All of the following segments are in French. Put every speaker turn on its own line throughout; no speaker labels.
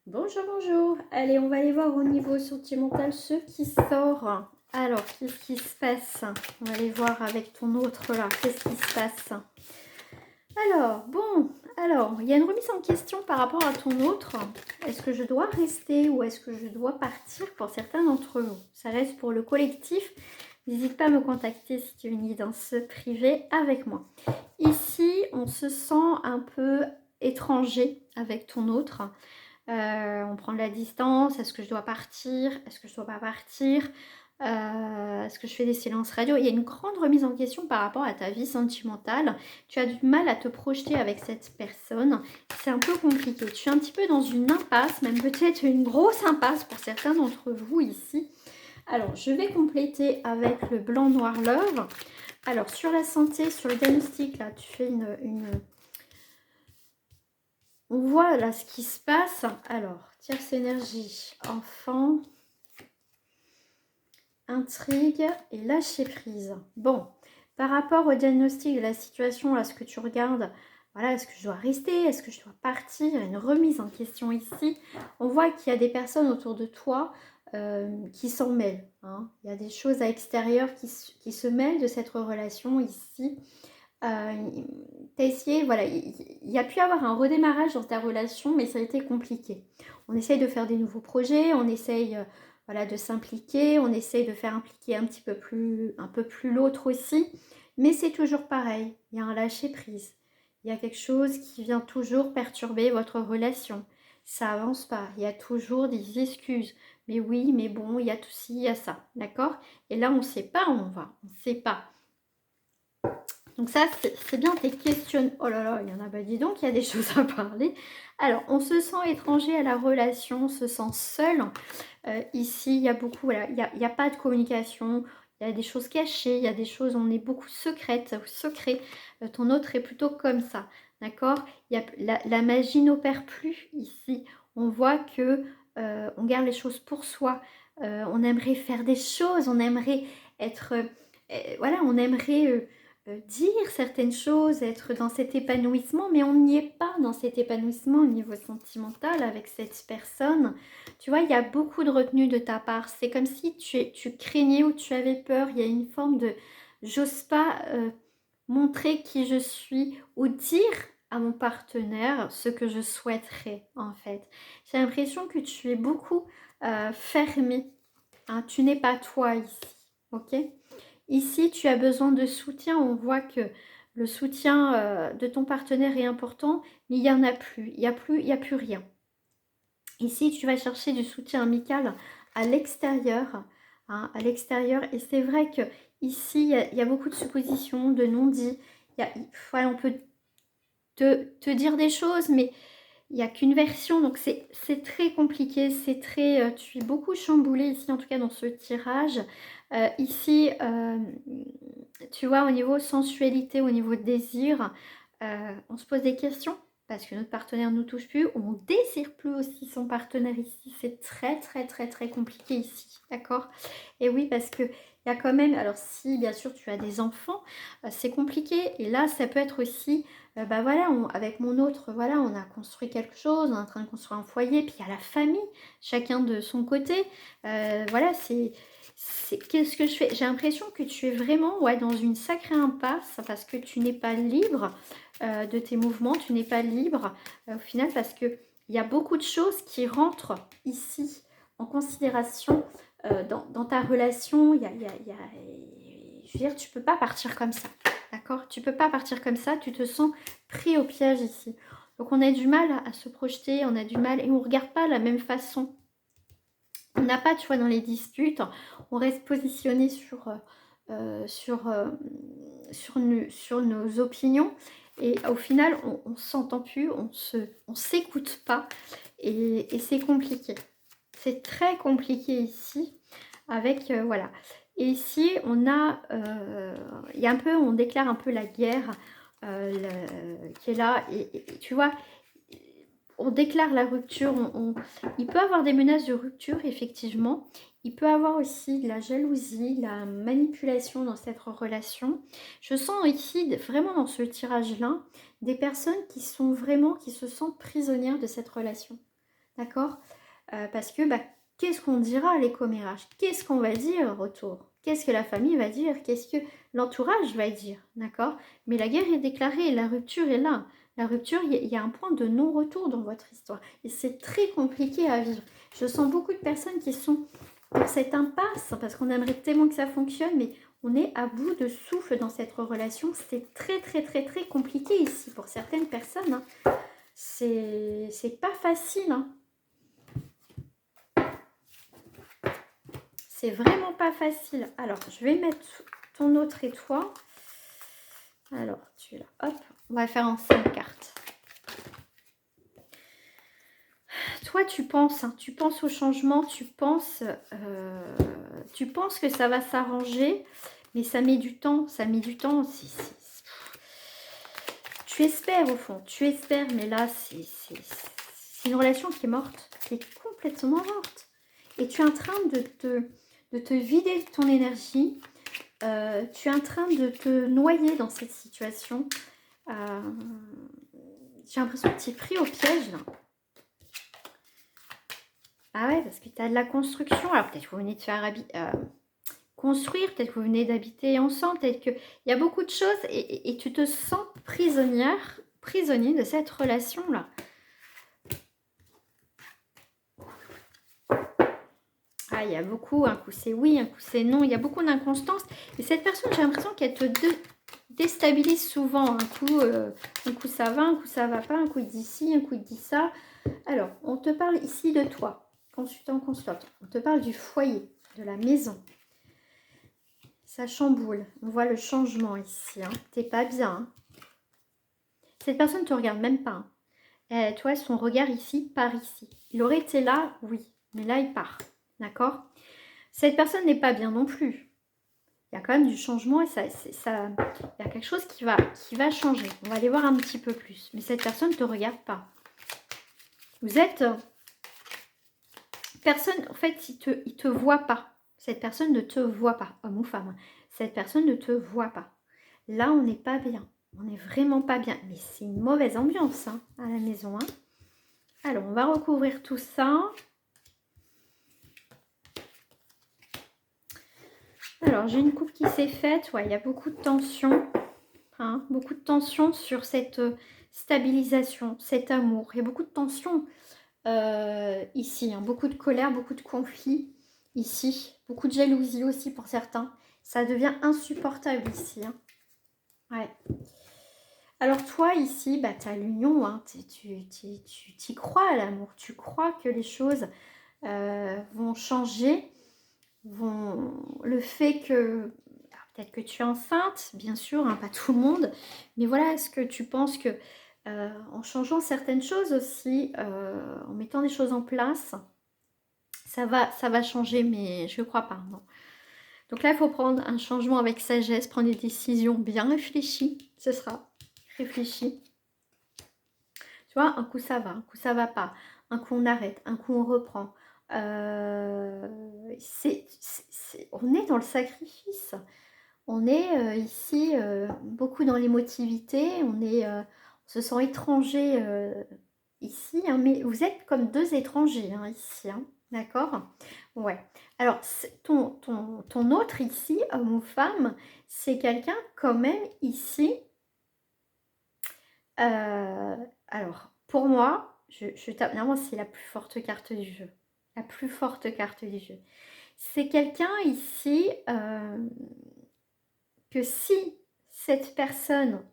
Bonjour, bonjour. Allez, on va aller voir au niveau sentimental ce qui sort. Alors, qu'est-ce qui se passe? On va aller voir avec ton autre là. Qu'est-ce qui se passe? Alors, il y a une remise en question par rapport à ton autre. Est-ce que je dois rester ou est-ce que je dois partir pour certains d'entre vous? Ça reste pour le collectif. N'hésite pas à me contacter si tu veux une guidance privée avec moi. Ici, on se sent un peu étranger avec ton autre. On prend de la distance. Est-ce que je dois partir? Est-ce que je dois pas partir? Est-ce que je fais des silences radio? Il y a une grande remise en question par rapport à ta vie sentimentale. Tu as du mal à te projeter avec cette personne. C'est un peu compliqué. Tu es un petit peu dans une impasse, même peut-être une grosse impasse pour certains d'entre vous ici. Alors, je vais compléter avec le blanc noir love. Alors, sur la santé, sur le diagnostic, là, tu fais on voit là ce qui se passe. Alors, tierce énergie, enfant, intrigue et lâcher prise. Bon, par rapport au diagnostic de la situation, là, ce que tu regardes, voilà, est-ce que je dois rester? Est-ce que je dois partir? Il y a une remise en question ici. On voit qu'il y a des personnes autour de toi qui s'en mêlent. Hein. Il y a des choses à l'extérieur qui se mêlent de cette relation ici. T'as essayé, voilà, il y a pu avoir un redémarrage dans ta relation, mais ça a été compliqué. On essaye de faire des nouveaux projets, on essaye voilà, de s'impliquer, on essaye de faire impliquer un peu plus l'autre aussi, mais c'est toujours pareil, il y a un lâcher-prise. Il y a quelque chose qui vient toujours perturber votre relation. Ça avance pas, il y a toujours des excuses. Mais oui, mais bon, il y a tout ci, il y a ça, d'accord? Et là, on ne sait pas où on va, on ne sait pas. Donc ça, c'est bien tes questions. Oh là là, il y en a pas, dis donc, il y a des choses à parler. Alors, on se sent étranger à la relation, on se sent seul. Ici, il y a beaucoup, voilà, il y a pas de communication, il y a des choses cachées, il y a des choses, on est beaucoup secrète, secret. Ton autre est plutôt comme ça, d'accord? La magie n'opère plus ici. On voit que on garde les choses pour soi. On aimerait faire des choses, on aimerait être... voilà, on aimerait... dire certaines choses, être dans cet épanouissement, mais on n'y est pas dans cet épanouissement au niveau sentimental avec cette personne. Tu vois, il y a beaucoup de retenue de ta part. C'est comme si tu craignais ou tu avais peur. Il y a une forme de j'ose pas montrer qui je suis ou dire à mon partenaire ce que je souhaiterais en fait. J'ai l'impression que tu es beaucoup fermé. Hein. Tu n'es pas toi ici, ok? Ici, tu as besoin de soutien. On voit que le soutien de ton partenaire est important, mais il n'y en a plus. Il y a plus rien. Ici, tu vas chercher du soutien amical à l'extérieur. Hein, à l'extérieur. Et c'est vrai que ici, il y a beaucoup de suppositions, de non-dits. Voilà, on peut te dire des choses, mais il n'y a qu'une version, donc c'est très compliqué, c'est très... tu es beaucoup chamboulé ici, en tout cas dans ce tirage. Ici, tu vois, au niveau sensualité, au niveau désir, on se pose des questions parce que notre partenaire ne nous touche plus. On désire plus aussi son partenaire ici. C'est très, très, très, très compliqué ici, d'accord? Et oui, parce que il y a quand même... Alors si, bien sûr, tu as des enfants, c'est compliqué. Et là, ça peut être aussi bah voilà, avec mon autre, voilà, on a construit quelque chose, on est en train de construire un foyer, puis il y a la famille, chacun de son côté. Voilà, qu'est-ce que je fais? J'ai l'impression que tu es vraiment ouais, dans une sacrée impasse parce que tu n'es pas libre de tes mouvements, tu n'es pas libre au final parce que il y a beaucoup de choses qui rentrent ici en considération dans ta relation. Je veux dire, tu peux pas partir comme ça. D'accord? Tu peux pas partir comme ça, tu te sens pris au piège ici. Donc on a du mal à se projeter, on a du mal et on ne regarde pas de la même façon. On n'a pas, tu vois, dans les disputes, on reste positionné sur nos opinions et au final on ne s'entend plus, on s'écoute pas et c'est compliqué. C'est très compliqué ici avec, voilà. Et ici, il y a un peu, on déclare un peu la guerre qui est là. Et tu vois, on déclare la rupture. Il peut y avoir des menaces de rupture, effectivement. Il peut y avoir aussi de la jalousie, de la manipulation dans cette relation. Je sens ici, vraiment dans ce tirage-là, des personnes qui sont vraiment, qui se sentent prisonnières de cette relation. d'accord? Parce que, qu'est-ce qu'on dira à les commérages? Qu'est-ce qu'on va dire en retour? Qu'est-ce que la famille va dire? Qu'est-ce que l'entourage va dire? D'accord? Mais la guerre est déclarée, la rupture est là. La rupture, il y a un point de non-retour dans votre histoire. Et c'est très compliqué à vivre. Je sens beaucoup de personnes qui sont dans cette impasse, parce qu'on aimerait tellement que ça fonctionne, mais on est à bout de souffle dans cette relation. C'est très, très, très, très compliqué ici pour certaines personnes. Hein. C'est pas facile. Hein. C'est vraiment pas facile. Alors, je vais mettre ton autre étoile. Alors, tu es là. Hop, on va faire en 5 cartes. Toi, tu penses au changement, tu penses que ça va s'arranger, mais ça met du temps, Tu espères au fond, tu espères, mais là, c'est une relation qui est morte, qui est complètement morte. Et tu es en train de te vider de ton énergie, tu es en train de te noyer dans cette situation. J'ai l'impression que tu es pris au piège, là. Ah ouais, parce que tu as de la construction. Alors peut-être que vous venez de faire construire, peut-être que vous venez d'habiter ensemble, peut-être qu'il y a beaucoup de choses et tu te sens prisonnier de cette relation-là. Ah, il y a beaucoup, un coup c'est oui, un coup c'est non, il y a beaucoup d'inconstance. Et cette personne, j'ai l'impression qu'elle te déstabilise souvent. Un coup ça va pas, un coup il dit ci, un coup il dit ça. Alors, on te parle ici de toi, consultant, consultante. On te parle du foyer, de la maison. Ça chamboule. On voit le changement ici. Hein. T'es pas bien. Hein. Cette personne ne te regarde même pas. Hein. Toi, son regard ici part ici. Il aurait été là, oui. Mais là, il part. D'accord? Cette personne n'est pas bien non plus. Il y a quand même du changement et il y a quelque chose qui va changer. On va aller voir un petit peu plus. Mais cette personne ne te regarde pas. Vous êtes... personne, en fait, il te voit pas. Cette personne ne te voit pas, homme ou femme. Cette personne ne te voit pas. Là, on n'est pas bien. On n'est vraiment pas bien. Mais c'est une mauvaise ambiance hein, à la maison. Hein. Alors, on va recouvrir tout ça. Alors, j'ai une coupe qui s'est faite. Ouais, il y a beaucoup de tension. Hein, beaucoup de tension sur cette stabilisation, cet amour. Il y a beaucoup de tension ici. Hein, beaucoup de colère, beaucoup de conflits ici. Beaucoup de jalousie aussi pour certains. Ça devient insupportable ici. Hein. Ouais. Alors toi ici, tu as l'union, hein, tu t'y crois à l'amour, tu crois que les choses vont changer, le fait que, peut-être que tu es enceinte, bien sûr, hein, pas tout le monde, mais voilà, est-ce que tu penses que en changeant certaines choses aussi, en mettant des choses en place, ça va changer, mais je ne crois pas, non. Donc là, il faut prendre un changement avec sagesse, prendre des décisions bien réfléchies, ce sera réfléchi. Tu vois, un coup ça va, un coup ça va pas, un coup on arrête, un coup on reprend. On est dans le sacrifice. On est ici beaucoup dans l'émotivité. On se sent étranger ici. Hein, mais vous êtes comme deux étrangers hein, ici. Hein, d'accord? Ouais. Alors, ton autre ici, homme ou femme, c'est quelqu'un quand même ici. Alors, pour moi, je tape. Normalement, c'est la plus forte carte du jeu. La plus forte carte du jeu. C'est quelqu'un ici que si cette personne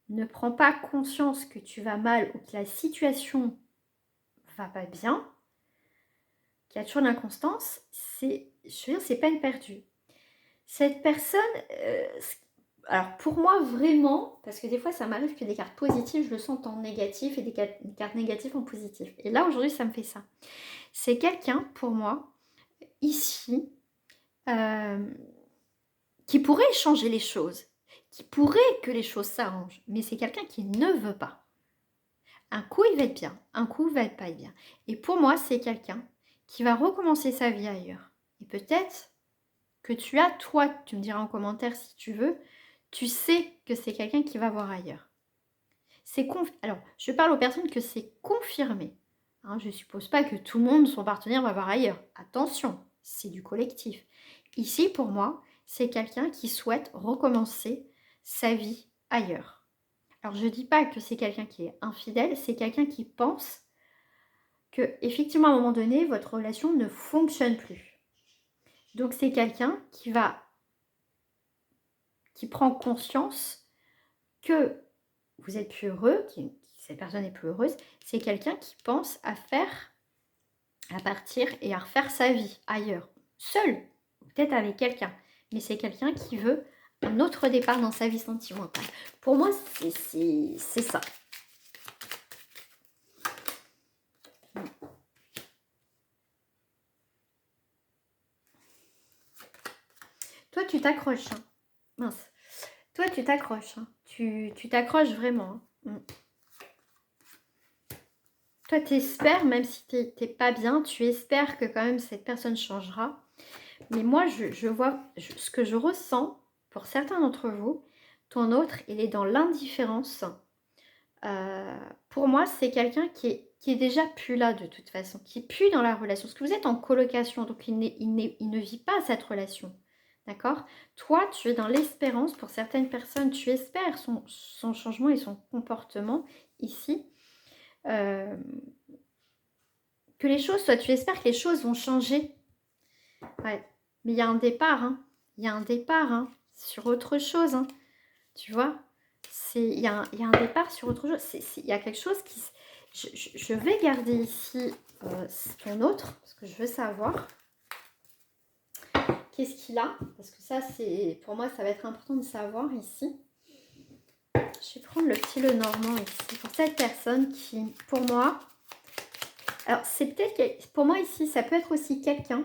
ne prend pas conscience que tu vas mal ou que la situation va pas bien, qu'il y a toujours l'inconstance, je veux dire, c'est peine perdue. Cette personne, alors pour moi vraiment, parce que des fois ça m'arrive que des cartes positives, je le sens en négatif et des cartes négatives en positif. Et là aujourd'hui ça me fait ça. C'est quelqu'un pour moi, ici, qui pourrait changer les choses, qui pourrait que les choses s'arrangent, mais c'est quelqu'un qui ne veut pas. Un coup il va être bien, un coup il va être pas bien. Et pour moi c'est quelqu'un qui va recommencer sa vie ailleurs. Et peut-être que toi, tu me diras en commentaire si tu veux, tu sais que c'est quelqu'un qui va voir ailleurs. Alors, je parle aux personnes que c'est confirmé. Hein, je ne suppose pas que tout le monde, son partenaire, va voir ailleurs. Attention, c'est du collectif. Ici, pour moi, c'est quelqu'un qui souhaite recommencer sa vie ailleurs. Alors, je ne dis pas que c'est quelqu'un qui est infidèle, c'est quelqu'un qui pense que, effectivement, à un moment donné, votre relation ne fonctionne plus. Donc, c'est quelqu'un qui prend conscience que vous êtes plus heureux, que cette personne est plus heureuse. C'est quelqu'un qui pense à partir et à refaire sa vie ailleurs, seul, peut-être avec quelqu'un. Mais c'est quelqu'un qui veut un autre départ dans sa vie sentimentale. Pour moi, c'est ça. Toi, tu t'accroches. Hein. Mince. Toi, tu t'accroches. Hein. Tu t'accroches vraiment. Hein. Toi, tu espères, même si tu n'es pas bien, tu espères que quand même cette personne changera. Mais moi, je vois ce que je ressens pour certains d'entre vous. Ton autre, il est dans l'indifférence. Pour moi, c'est quelqu'un qui est déjà plus là de toute façon, qui est plus dans la relation. Parce que vous êtes en colocation, donc il ne vit pas cette relation. D'accord? Toi, tu es dans l'espérance. Pour certaines personnes, tu espères son changement et son comportement ici. Que les choses tu espères que les choses vont changer. Ouais. Mais il y a un départ, hein. Il y a un départ hein, sur autre chose. Hein. Tu vois? Il y a un départ sur autre chose. Il y a quelque chose qui... Je vais garder ici ton autre, parce que je veux savoir qu'est-ce qu'il a. Parce que ça, pour moi, ça va être important de savoir ici. Je vais prendre le petit Lenormand ici. Pour cette personne qui, pour moi... Alors, c'est peut-être... Pour moi, ici, ça peut être aussi quelqu'un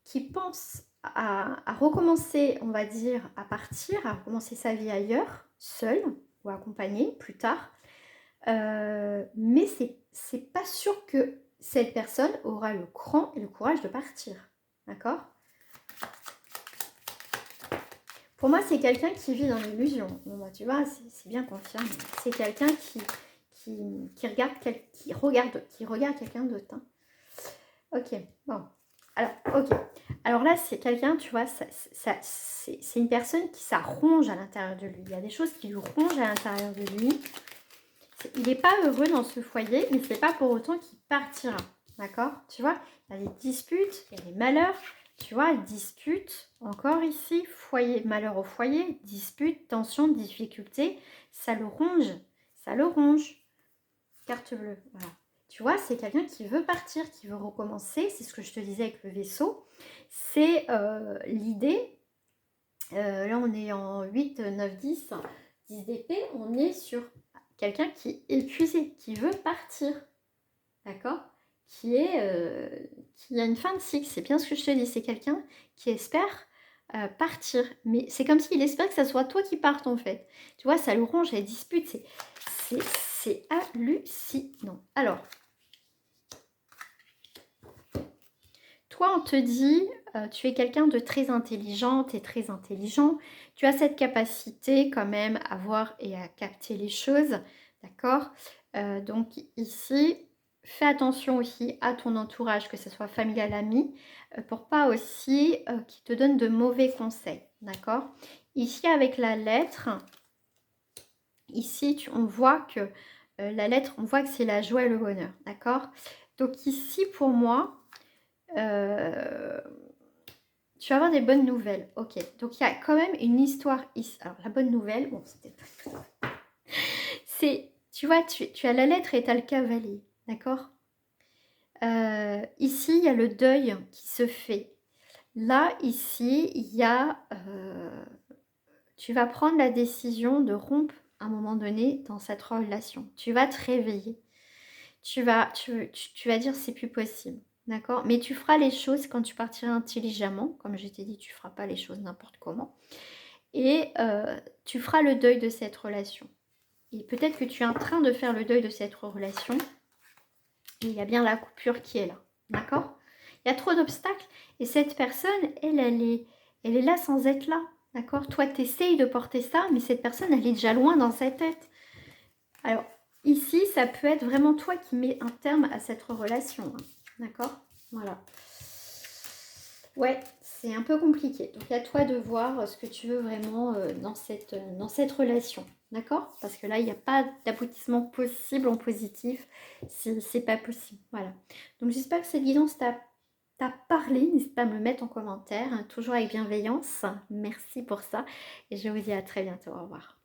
qui pense à recommencer, on va dire, à partir, à recommencer sa vie ailleurs, seul ou accompagné plus tard. Mais c'est pas sûr que cette personne aura le cran et le courage de partir. D'accord? Pour moi, c'est quelqu'un qui vit dans l'illusion. Bon, bah, tu vois, c'est bien confirmé. C'est quelqu'un qui regarde quelqu'un d'autre. Hein. Ok, bon. Alors, ok. Alors là, c'est quelqu'un, tu vois, c'est une personne qui ça ronge à l'intérieur de lui. Il y a des choses qui lui rongent à l'intérieur de lui. Il n'est pas heureux dans ce foyer, mais c'est pas pour autant qu'il partira. D'accord? Tu vois, il y a des disputes, il y a des malheurs. Tu vois, disputes, encore ici, foyer, malheur au foyer, disputes, tensions, difficultés. Ça le ronge. Ça le ronge. Carte bleue, voilà. Tu vois, c'est quelqu'un qui veut partir, qui veut recommencer. C'est ce que je te disais avec le vaisseau. C'est l'idée. Là, on est en 8, 9, 10. 10 d'épée. On est sur quelqu'un qui est épuisé, qui veut partir. D'accord? Qui a une fin de cycle. C'est bien ce que je te dis. C'est quelqu'un qui espère partir. Mais c'est comme s'il espère que ça soit toi qui partes, en fait. Tu vois, ça le ronge, les disputes. C'est hallucinant. Alors, toi, on te dit, tu es quelqu'un de très intelligente et très intelligent. Tu as cette capacité quand même à voir et à capter les choses. D'accord? Donc ici, fais attention aussi à ton entourage, que ce soit familial, ami, pour pas aussi qu'ils te donnent de mauvais conseils. D'accord? Ici, avec la lettre, ici, on voit que la lettre, on voit que c'est la joie et le bonheur. D'accord? Donc ici, pour moi, tu vas avoir des bonnes nouvelles. Ok, donc il y a quand même une histoire ici. Alors la bonne nouvelle, bon c'était pas... C'est, tu vois, tu as la lettre et tu as le cavalier, d'accord? Ici, il y a le deuil qui se fait. Là, ici, il y a... tu vas prendre la décision de rompre à un moment donné dans cette relation. Tu vas te réveiller. Tu vas dire c'est plus possible. D'accord? Mais tu feras les choses quand tu partiras intelligemment. Comme je t'ai dit, tu ne feras pas les choses n'importe comment. Et tu feras le deuil de cette relation. Et peut-être que tu es en train de faire le deuil de cette relation. Et il y a bien la coupure qui est là. D'accord? Il y a trop d'obstacles. Et cette personne, elle est là sans être là. D'accord? Toi, tu essayes de porter ça, mais cette personne, elle est déjà loin dans sa tête. Alors, ici, ça peut être vraiment toi qui mets un terme à cette relation. Hein. D'accord? Voilà. Ouais, c'est un peu compliqué. Donc, à toi de voir ce que tu veux vraiment dans cette relation. D'accord? Parce que là, il n'y a pas d'aboutissement possible en positif. C'est pas possible. Voilà. Donc, j'espère que cette guidance t'a parlé. N'hésite pas à me le mettre en commentaire. Hein, toujours avec bienveillance. Merci pour ça. Et je vous dis à très bientôt. Au revoir.